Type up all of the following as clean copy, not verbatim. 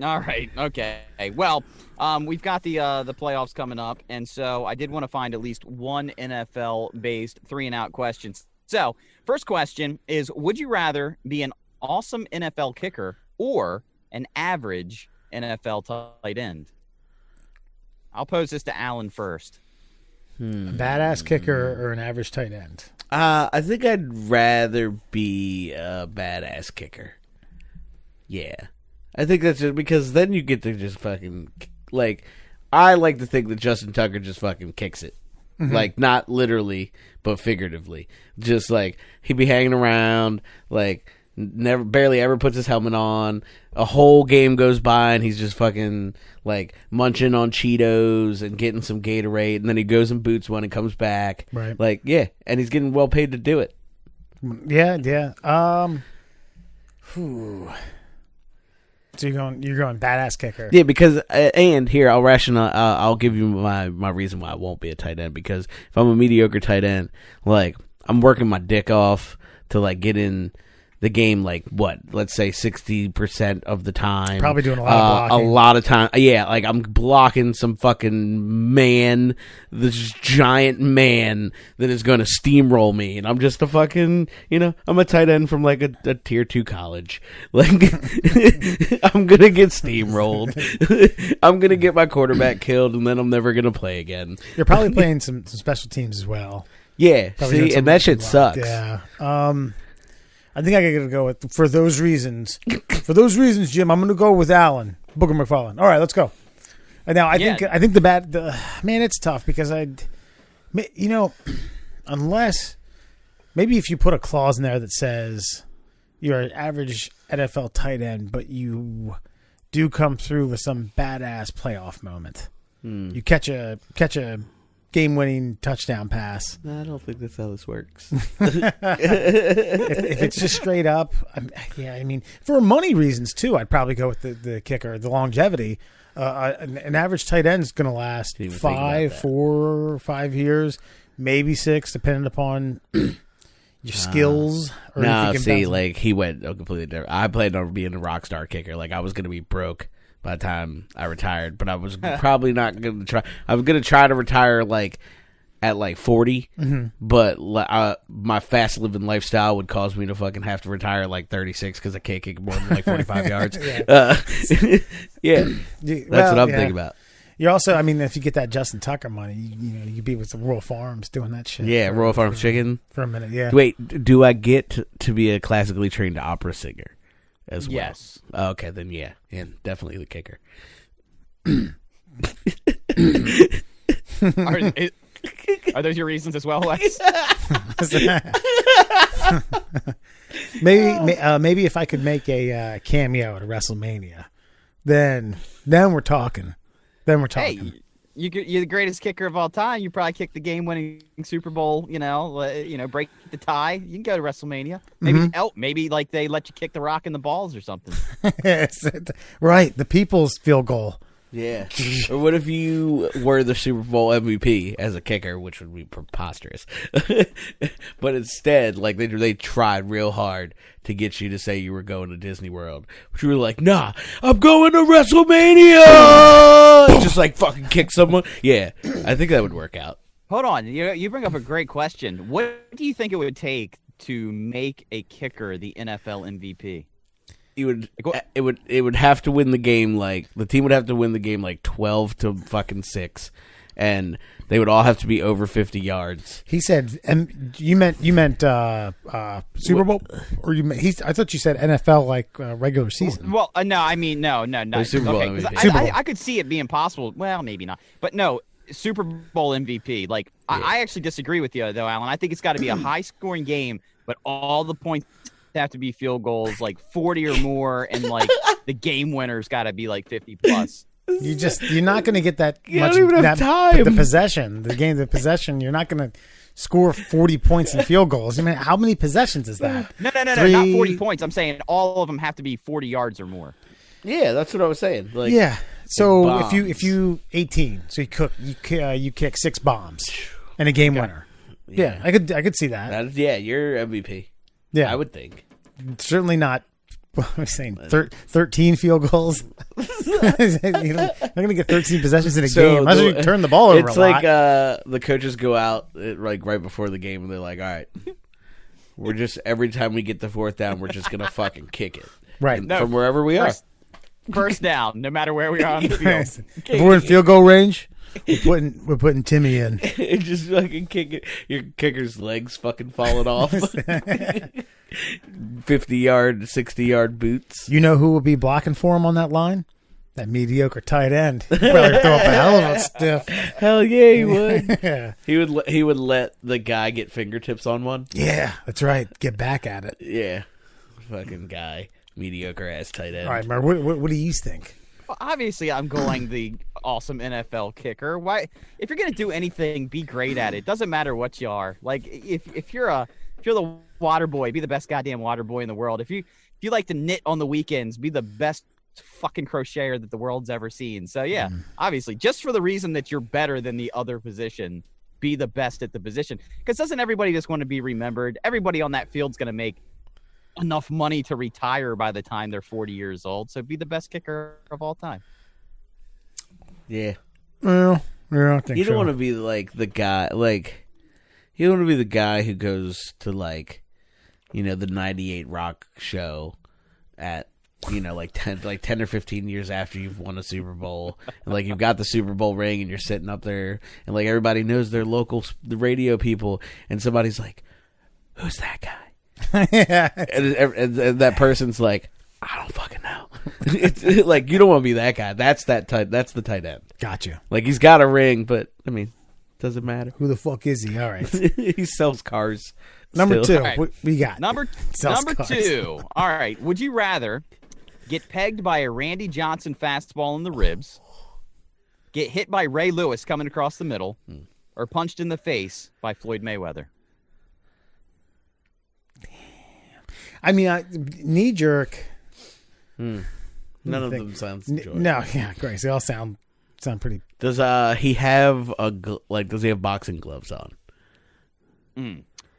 All right. Okay. Well, we've got the playoffs coming up, and so I did want to find at least one NFL-based three and out questions. So, first question is: would you rather be an awesome NFL kicker or an average NFL tight end? I'll pose this to Alan first. A badass kicker or an average tight end? I think I'd rather be a badass kicker. Yeah. I think that's just because then you get to just fucking, like, I like to think that Justin Tucker just fucking kicks it. Mm-hmm. Like, not literally, but figuratively. Just, like, he'd be hanging around, like, barely ever puts his helmet on. A whole game goes by and he's just fucking, like, munching on Cheetos and getting some Gatorade, and then he goes and boots one and comes back. Right. Like, yeah, and he's getting well paid to do it. Yeah. So you're going badass kicker. Yeah, because and here I'll give you my reason why I won't be a tight end, because if I'm a mediocre tight end, like, I'm working my dick off to, like, get in the game, like, what, let's say 60% of the time. Probably doing a lot of blocking. A lot of time. Yeah, like, I'm blocking some fucking man, this giant man that is going to steamroll me. And I'm just a fucking, I'm a tight end from, like, a tier 2 college. Like, I'm going to get steamrolled. I'm going to get my quarterback killed, and then I'm never going to play again. You're probably playing some special teams as well. Yeah, Probably see, and that shit sucks. Yeah. I think I gotta go with, for those reasons, Jim, I'm gonna go with Alan Booger McFarland. All right, let's go. And now I think man, it's tough because unless maybe if you put a clause in there that says you're an average NFL tight end, but you do come through with some badass playoff moment. You catch a game-winning touchdown pass. No, I don't think that's how this works. if it's just straight up, I mean, for money reasons too, I'd probably go with the kicker, the longevity. An average tight end is going to last 4 or 5 years, maybe 6, depending upon your skills. Or no, see, like, he went completely different. I planned on being a rock star kicker. Like, I was going to be broke by the time I retired, but I was probably not going to try. I was going to try to retire, like, at, like, 40, but my fast living lifestyle would cause me to fucking have to retire at, like, 36 because I can't kick more than, like, 45 yards. Yeah. That's what I'm thinking about. You're also, I mean, if you get that Justin Tucker money, you'd be with the Royal Farms doing that shit. Yeah, Royal Farms chicken. For a minute, yeah. Wait, do I get to be a classically trained opera singer as well? Yes. Okay, then yeah, and definitely the kicker. Are those your reasons as well, Lex? Maybe if I could make a cameo at a WrestleMania, then we're talking. Hey, you're the greatest kicker of all time. You probably kicked the game-winning Super Bowl. Break the tie. You can go to WrestleMania. Maybe maybe like they let you kick the Rock in the balls or something. Right, the people's field goal. Yeah. Or what if you were the Super Bowl MVP as a kicker, which would be preposterous. But instead, like, they tried real hard to get you to say you were going to Disney World. But you were like, nah, I'm going to WrestleMania! Just, like, fucking kick someone. Yeah, I think that would work out. Hold on. You bring up a great question. What do you think it would take to make a kicker the NFL MVP? It would have to win the game, like, the team would have to win the game like 12-6, and they would all have to be over 50 yards. He said, and you meant Super Bowl, or I thought you said NFL, like, regular season. Well, no, I mean no, Super Bowl MVP. Super Bowl. I could see it being possible. Well, maybe not, but no. Super Bowl MVP. Like, yeah. I actually disagree with you though, Alan. I think it's got to be a high-scoring game, but all the points have to be field goals, like 40 or more, and like the game winner's got to be like 50 plus. You're not going to get that much. Don't even have time. The possession. You're not going to score 40 points in field goals. I mean, how many possessions is that? No, not 40 points. I'm saying all of them have to be 40 yards or more. Yeah, that's what I was saying. Like, yeah. So if you 18, so you kick 6 bombs and a game winner. Yeah, I could see that. You're MVP. Yeah, I would think. Certainly not What am I saying? 13 field goals. You're not going to get 13 possessions in a game. Might as well turn the ball over. It's like the coaches go out like right before the game, and they're like, "All right, we're just every time we get the fourth down, we're just gonna fucking kick it, right from wherever we are. First down, no matter where we are on the field. If we're in field goal range, we're putting Timmy in. Just fucking kick it. Your kicker's legs fucking falling off. 50-yard, 60-yard boots. You know who will be blocking for him on that line? That mediocre tight end. He'd probably throw up a hell of a stiff. Hell yeah, he would. Yeah. He would let the guy get fingertips on one. Yeah, that's right. Get back at it. Yeah, fucking guy, mediocre ass tight end. All right, Mark. What do you think? Well, obviously, I'm going the awesome NFL kicker. Why? If you're gonna do anything, be great at it. Doesn't matter what you are. Like if you're the water boy, be the best goddamn water boy in the world. If you like to knit on the weekends, be the best fucking crocheter that the world's ever seen. So yeah, obviously, just for the reason that you're better than the other position, be the best at the position. Because doesn't everybody just want to be remembered? Everybody on that field's gonna make enough money to retire by the time they're 40 years old. So be the best kicker of all time. Yeah. Well, I don't think You don't so. want to be like the guy, like, you don't want to be the guy who goes to, like, you know, the 98 Rock show at, you know, like 10 or 15 years after you've won a Super Bowl. And, like, you've got the Super Bowl ring and you're sitting up there and, like, everybody knows their local, the radio people. And somebody's like, who's that guy? Yeah. And that person's like, I don't fucking know. It's like, you don't want to be that guy. That's the tight end. Gotcha. Like, he's got a ring, but I mean, doesn't matter. Who the fuck is he? All right. He sells cars. Number still. two. All right. What we got? Number Sells cars. 2. All right. Would you rather get pegged by a Randy Johnson fastball in the ribs, get hit by Ray Lewis coming across the middle, or punched in the face by Floyd Mayweather? I mean, knee jerk. None of them sounds enjoyable. No, yeah, great. They all sound pretty. Does he have does he have boxing gloves on?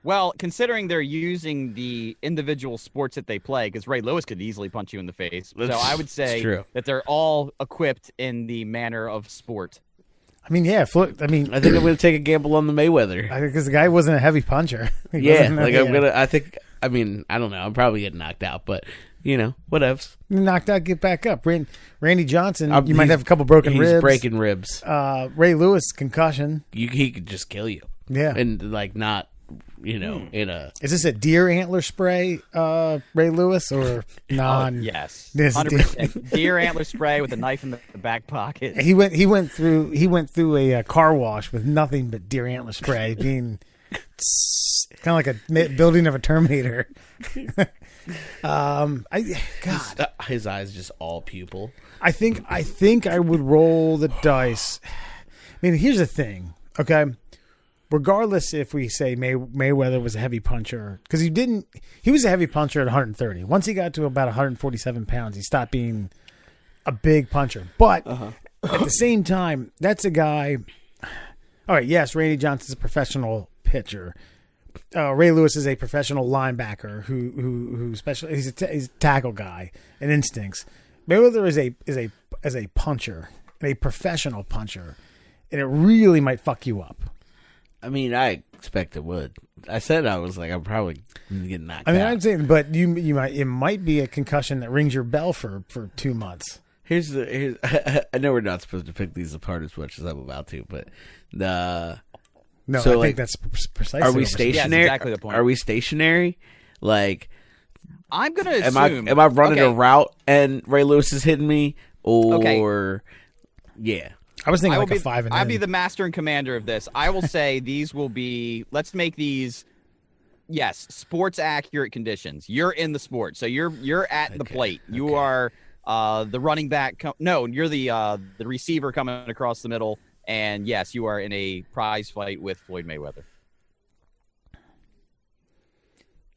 Well, considering they're using the individual sports that they play, because Ray Lewis could easily punch you in the face. So I would say true. that they're all equipped in the manner of sport. I mean, yeah. I mean, I think I'm going to take a gamble on the Mayweather. because the guy wasn't a heavy puncher. He Yeah, wasn't like yeah. I mean, I don't know. I'm probably getting knocked out, but you know, whatevs. Knocked out, get back up. Randy Johnson, you might have a couple broken He's ribs. breaking ribs. Ray Lewis, concussion. He could just kill you. Yeah. And like not, you know, in a. Is this a deer antler spray, Ray Lewis, or non? Yes, This 100%. Deer antler spray with a knife in the back pocket. He went through a car wash with nothing but deer antler spray, being kind of like a building of a Terminator. God, His eyes just all pupil. I think I would roll the dice. I mean, here's the thing, okay? Regardless if we say Mayweather was a heavy puncher, because he was a heavy puncher at 130. Once he got to about 147 pounds, he stopped being a big puncher. But at the same time, that's a guy. All right, yes, Randy Johnson's a professional pitcher. Ray Lewis is a professional linebacker who special. He's a tackle guy and instincts. Mayweather is a puncher, and a professional puncher, and it really might fuck you up. I mean, I expect it would. I said I was like, I'm probably getting knocked I mean, out. I'm saying, but it might be a concussion that rings your bell for 2 months. Here's I know we're not supposed to pick these apart as much as I'm about to, but No, So, I like, think that's precisely. are we what we're stationary? Yeah, that's exactly the point. Are we stationary? Like, I'm gonna am assume. I running a okay, route and Ray Lewis is hitting me, or yeah? I was thinking I will like a be, 5 and I'll in. be the master and commander of this. I will say these will be. Let's make these. Yes, sports accurate conditions. You're in the sport, so you're at the plate. You are the running back. You're the receiver coming across the middle, and yes, you are in a prize fight with Floyd Mayweather.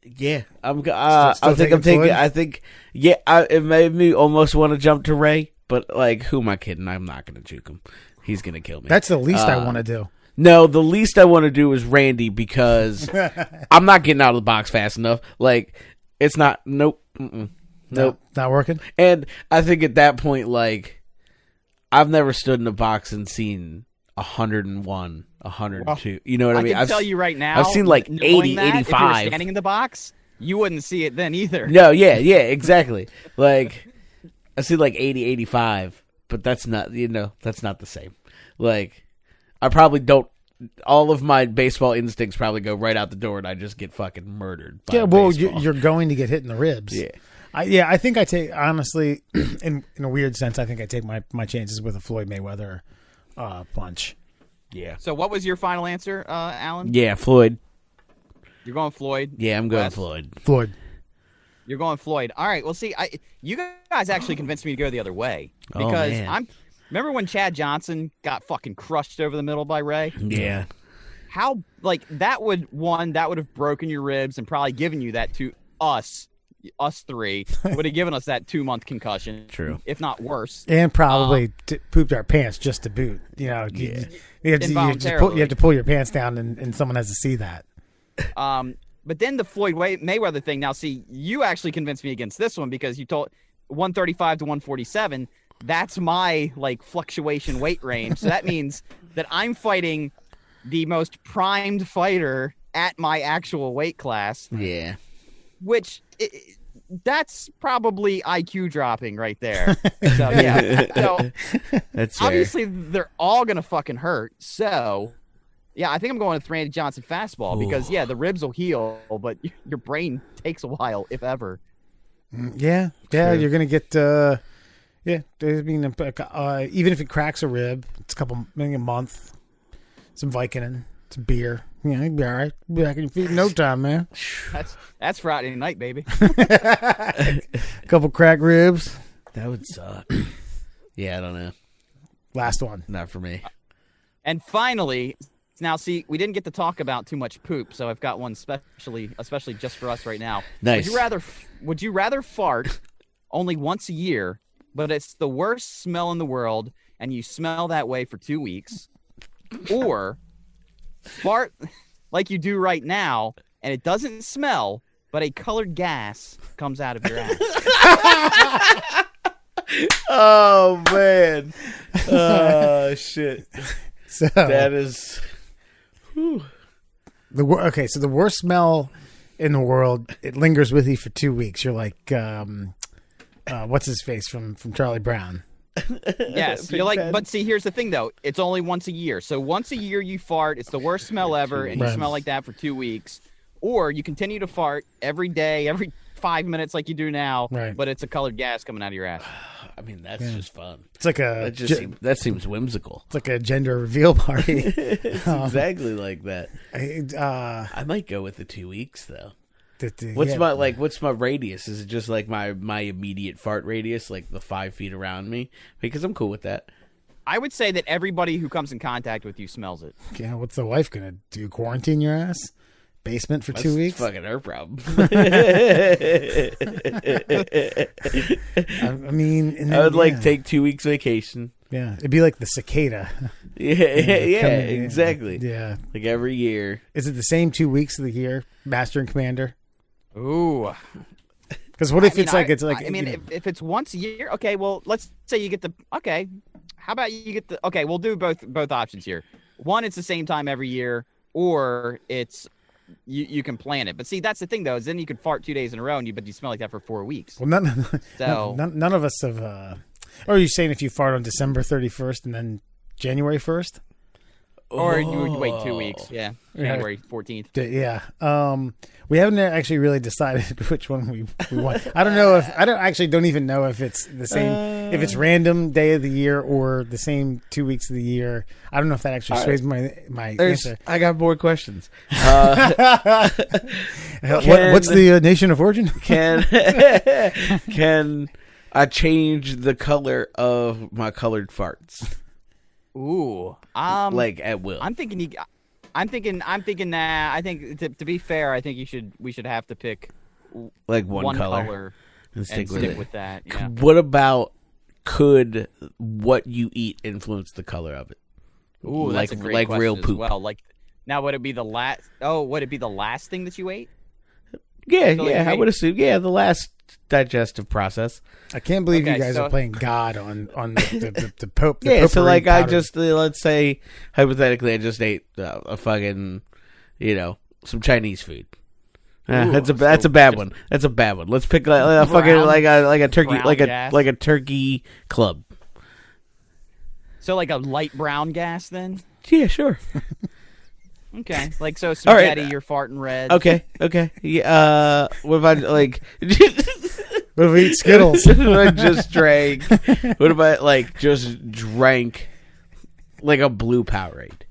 Yeah, I'm Still taking taking. Floyd? I think it made me almost want to jump to Ray, but like, who am I kidding? I'm not going to juke him. He's going to kill me. That's the least I want to do. No, the least I want to do is Randy because I'm not getting out of the box fast enough. Like, it's not. Nope. Mm-mm. Nope. Not working. And I think at that point, like, I've never stood in a box and seen 101, 102. You know what I mean? I can tell you right now. I've seen like knowing 80, that, If you 85. were standing in the box, you wouldn't see it then either. No, yeah, exactly. Like, I see like 80, 85, but that's not, that's not the same. Like, I probably don't, all of my baseball instincts probably go right out the door and I just get fucking murdered. By baseball. You're going to get hit in the ribs. Yeah. I think I take, honestly, in a weird sense, I think I take my chances with a Floyd Mayweather punch. Yeah. So what was your final answer, Alan? Yeah, Floyd. You're going Floyd? Yeah, I'm going Wes? Floyd. Floyd. You're going Floyd. All right. Well, see, you guys actually convinced me to go the other way Oh, because man. Remember when Chad Johnson got fucking crushed over the middle by Ray? Yeah. How that would have broken your ribs and probably given you that to us three would have given us that 2-month concussion. True. If not worse. And probably pooped our pants just to boot. You know, Yeah. you have Involuntarily. to pull your pants down and someone has to see that. But then the Floyd Mayweather thing. Now, see, you actually convinced me against this one because you told 135 to 147. That's my fluctuation weight range. So that means that I'm fighting the most primed fighter at my actual weight class, Yeah. which that's probably IQ dropping right there. So yeah. So That's fair. obviously they're all gonna fucking hurt. So yeah, I think I'm going with Randy Johnson fastball because the ribs will heal, but your brain takes a while, if ever. Yeah, True. you're gonna get. I mean, even if it cracks a rib, it's maybe a month. Some Vicodin, some beer. Yeah, you'd be all right. Be back on your feet in no time, man. That's Friday night, baby. A couple cracked ribs. That would suck. Yeah, I don't know. Last one. Not for me. And finally, now see, we didn't get to talk about too much poop, so I've got one especially just for us right now. Nice. Would you rather fart only once a year, but it's the worst smell in the world, and you smell that way for 2 weeks, or fart like you do right now, and it doesn't smell, but a colored gas comes out of your ass? Oh, man. Oh, shit. So That is... Whew. so the worst smell in the world, it lingers with you for 2 weeks. You're like, what's his face from Charlie Brown? Yes, Big you're like, fan. but see, here's the thing though. It's only once a year. So once a year you fart, it's the worst smell ever, and you Right. smell like that for 2 weeks. Or you continue to fart every day, every 5 minutes like you do now, Right. but it's a colored gas coming out of your ass. I mean, that's just fun. It's like a That seems whimsical. it's like a gender reveal party. It's exactly like that. I I might go with the 2 weeks, though. What's What's my radius? Is it just like my immediate fart radius, like the 5 feet around me? Because I'm cool with that. I would say that everybody who comes in contact with you smells it. Yeah, what's the wife gonna do? Quarantine your ass? Basement for 2 That's weeks? fucking her problem. I mean, and I then, would take 2 weeks vacation. Yeah, it'd be like the cicada. Yeah, Coming in. exactly. Yeah. Like every year. Is it the same 2 weeks of the year, Master and Commander? Ooh. Because what if it's like I mean, if it's once a year, okay. Well, let's say you get okay. How about you get the? Okay, we'll do both options here. One, it's the same time every year, or it's you can plan it. But see, that's the thing though, is then you could fart 2 days in a row, but you smell like that for 4 weeks. well, none of us have. Or are you saying if you fart on December 31st and then January 1st? Or you would wait 2 weeks. Oh. Yeah, January 14th. Yeah. We haven't actually really decided which one we want. I don't know if don't even know if it's the same if it's random day of the year or the same 2 weeks of the year. I don't know if that actually sways my answer. I got more questions. What's the nation of origin? Can I change the color of my colored farts? Ooh. Like at will. I'm thinking that I think to be fair, I think we should have to pick Like one color. color and stick and with stick it. with that. Yeah. What about could what you eat influence the color of it? Ooh, that's a great like question real as poop. well. Like now, would it be the last? Oh, would it be the last thing that you ate? Yeah, So, like, yeah. I maybe- would assume. Yeah, the last digestive process. I can't believe you Okay, guys so- are playing God on the Pope. The Yeah, so potpourri like I powder. just let's say hypothetically I just ate a fucking some Chinese food. Ooh, that's a so bad just- one. That's a bad one. Let's pick a fucking Brown- like a turkey brown like gas? a turkey club. So like a light brown gas then? Yeah, sure. Okay. Like so All spaghetti, right. you're farting red. Okay. Yeah. What if I like? What if we eat Skittles? What if I just drank? What if I like just drank like a blue Powerade?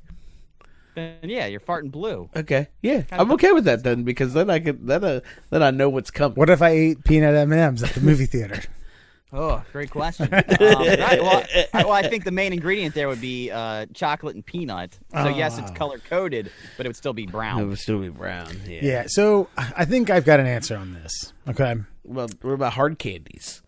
Then yeah, you're farting blue. Okay. Yeah, I'm okay with that then because then I can then I know what's coming. What if I ate peanut M&Ms at the movie theater? Oh, great question. I think the main ingredient there would be chocolate and peanut. So yes, it's color coded, but it would still be It brown. would still be brown. Yeah. Yeah. So I think I've got an answer on this. Okay. Well, what about hard candies?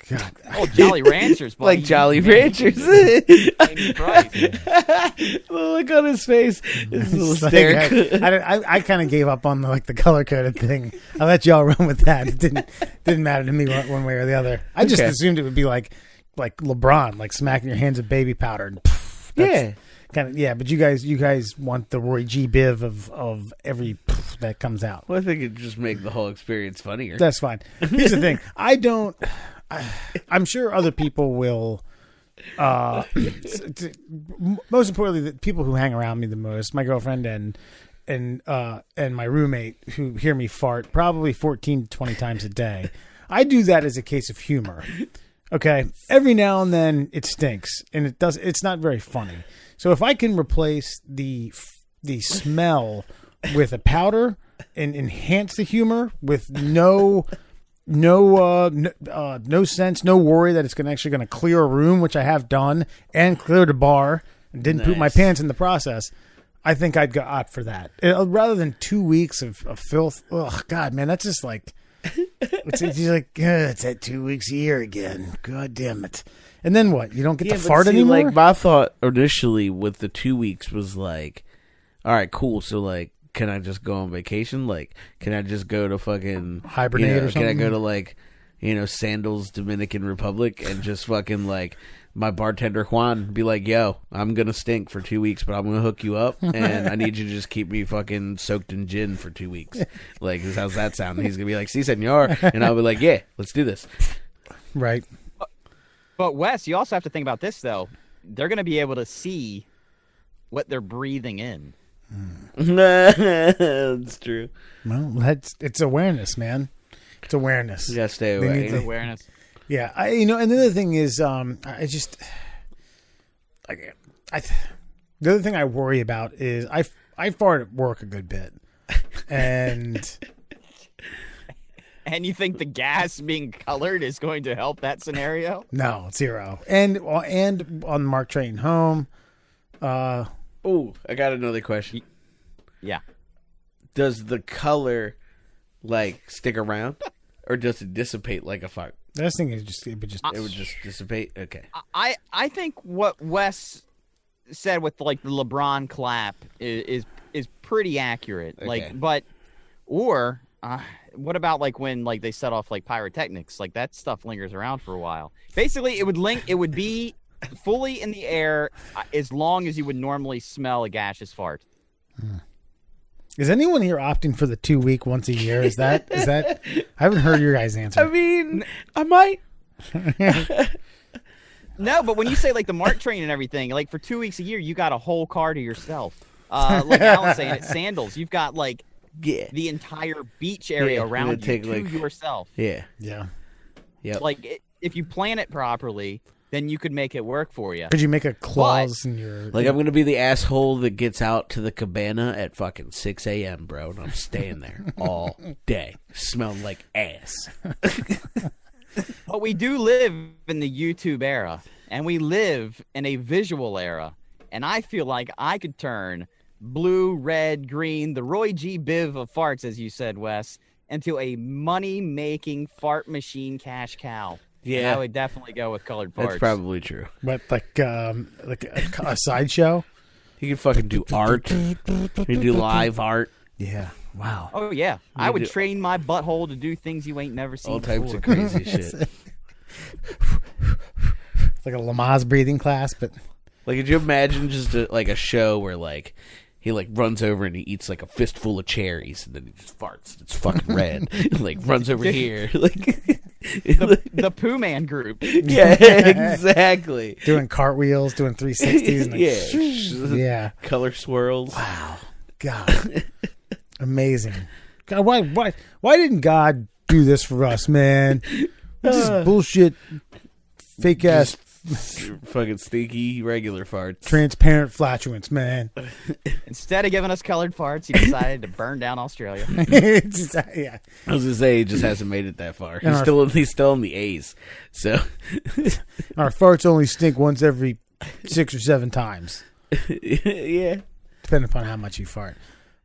God. Oh, Jolly Ranchers, buddy. Like Jolly Ranchers. Ranchers. Price. The look on his face is a little It's like, hysterical. I kind of gave up on the color coded thing. I let y'all run with that. It didn't matter to me one way or the other. I just Okay. assumed it would be like LeBron, like smacking your hands with baby powder. And Yeah. kind of yeah. But you guys want the Roy G. Biv of every that comes out. Well, I think it'd just make the whole experience funnier. That's fine. Here's the thing. I'm sure other people will. Most importantly, the people who hang around me the most, my girlfriend and my roommate, who hear me fart probably 14 to 20 times a day. I do that as a case of humor. Okay, every now and then it stinks, and it's not very funny. So if I can replace the smell with a powder and enhance the humor with no sense, no worry that it's actually going to clear a room, which I have done, and cleared a bar and didn't poop my Nice. pants in the process, I think I'd opt for that rather than 2 weeks of filth. Oh God, man, that's just like it's just like it's that 2 weeks a year again. God damn it! And then what? You don't get to but fart see, anymore. Like my thought initially with the 2 weeks was like, all right, cool. So like, can I just go on vacation? Like, can I just go to fucking Hibernate or Can I something? go to like, Sandals, Dominican Republic, and just fucking like my bartender Juan be like, yo, I'm gonna stink for 2 weeks, but I'm gonna hook you up, and I need you to just keep me fucking soaked in gin for 2 weeks. Like, how's that sound? And he's gonna be like, si, senor, and I'll be like, yeah, let's do this. Right. But Wes, you also have to think about this though. They're going to be able to see what they're breathing in. That's true. Well, it's awareness, man. It's awareness. You gotta stay They away. need to- Awareness. Yeah, and the other thing is, I just like the other thing I worry about is I fart at work a good bit, and And you think the gas being colored is going to help that scenario? no, 0. And on the Mark train home, Oh, I got another question. Yeah. Does the color like stick around, or does it dissipate like a fart? the last thing is it would Just dissipate. Okay. I think what Wes said with like the LeBron clap is pretty accurate. Okay. Like, but what about like when like they set off like pyrotechnics? Like that stuff lingers around for a while. Basically, it would be fully in the air as long as you would normally smell a gaseous fart. Is anyone here opting for the 2 week once a year? Is that I haven't heard your guys' answer. I mean, I might. No, but when you say like the Mark train and everything, like for 2 weeks a year, you got a whole car to yourself. Like Alan's saying, at Sandals, you've got like Yeah. the entire beach area Yeah, around you it'd take, to like- yourself. Yeah. Yeah. Yep. Like if you plan it properly, then you could make it work for you. Could you make a clause in your Like I'm gonna be the asshole that gets out to the cabana at fucking 6 a.m., bro, and I'm staying there all day, smelling like ass. But we do live in the YouTube era, and we live in a visual era, and I feel like I could turn blue, red, green, the Roy G. Biv of farts, as you said, Wes, into a money-making fart machine cash cow. And Yeah. I would definitely go with colored farts. That's probably true. what like a sideshow? You can fucking do art. You can do live art. Yeah. Wow. Oh yeah, I would do- train my butthole to do things you ain't never seen All types before. of crazy shit. It's like a Lamaze breathing class, but Like, could you imagine just a show where like he like runs over and he eats like a fistful of cherries and then he just farts. It's fucking red. Like runs over here. Like The Pooh Man group. yeah, exactly. doing cartwheels, doing 360s. And like, Yeah. yeah. Color swirls. Wow. God. Amazing. God, why didn't God do this for us, man? This is bullshit, fake ass, Fucking stinky regular farts. transparent flatulence, man. Instead of giving us colored farts, he decided to burn down Australia. It's just, yeah. I was gonna say he just hasn't made it that far. And He's still in the A's. So Our farts only stink once every 6 or 7 times, yeah. depending upon how much you fart.